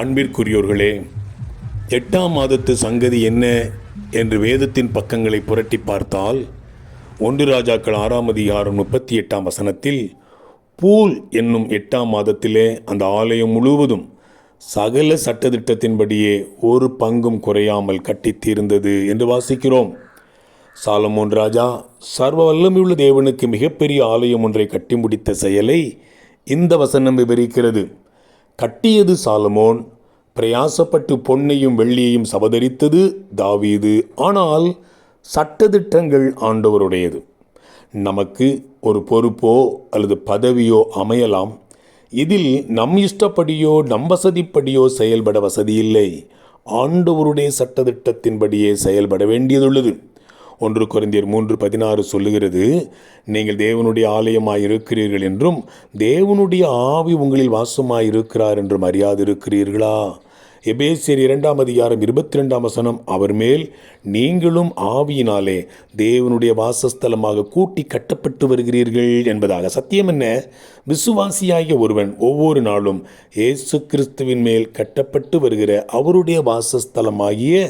அன்பிற்குரியோர்களே, 8ஆம் மாதத்து சங்கதி என்ன என்று வேதத்தின் பக்கங்களை புரட்டி பார்த்தால் 1 ராஜாக்கள் 6ஆம் அதிகாரம் 38ஆம் வசனத்தில் பூல் என்னும் 8ஆம் மாதத்திலே அந்த ஆலயம் முழுவதும் சகல சட்டதிட்டத்தின்படியே ஒரு பங்கும் குறையாமல் கட்டித் தீர்ந்தது என்று வாசிக்கிறோம். சாலமோன் ராஜா சர்வ வல்லமையுள்ள தேவனுக்கு மிகப்பெரிய ஆலயம் ஒன்றை கட்டி முடித்த செயலை இந்த வசனம் விவரிக்கிறது. கட்டியது சாலமோன், பிரயாசப்பட்டு பொன்னையும் வெள்ளியையும் சபதரித்தது தாவீது. ஆனால் சட்டதிட்டங்கள் ஆண்டவருடையது. நமக்கு ஒரு பொறுப்போ அல்லது பதவியோ அமையலாம். இதில் நம் இஷ்டப்படியோ நம் வசதிப்படியோ செயல்பட வசதியில்லை. ஆண்டவருடைய சட்டதிட்டத்தின்படியே செயல்பட வேண்டியதுள்ளது. 1 கொரிந்தியர் 3:16 சொல்லுகிறது, நீங்கள் தேவனுடைய ஆலயமாய் இருக்கிறீர்கள் என்றும் தேவனுடைய ஆவி உங்களில் வாசமாய் இருக்கிறார் என்றும் அறியாதிருக்கிறீர்களா? எபேசியர் 2ஆம் அதிகாரம் 22ஆம் வசனம், அவர் மேல் நீங்களும் ஆவியினாலே தேவனுடைய வாசஸ்தலமாக கூட்டி கட்டப்பட்டு வருகிறீர்கள் என்பதாக. சத்தியம் என்ன? விசுவாசியாகிய ஒருவன் ஒவ்வொரு நாளும் இயேசு கிறிஸ்துவின் மேல் கட்டப்பட்டு வருகிற அவருடைய வாசஸ்தலமாகிய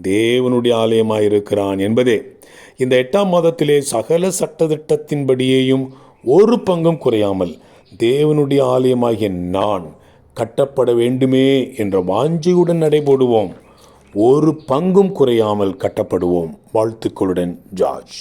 தேவனுடைய ஆலயமாயிருக்கிறான் என்பதே. இந்த 8ஆம் மாதத்திலே சகல சட்டதிட்டத்தின்படியேயும் ஒரு பங்கும் குறையாமல் தேவனுடைய ஆலயமாகிய நான் கட்டப்பட வேண்டுமே என்ற வாஞ்சையுடன் நடைபோடுவோம். ஒரு பங்கும் குறையாமல் கட்டப்படுவோம். வாழ்த்துக்களுடன் ஜார்ஜ்.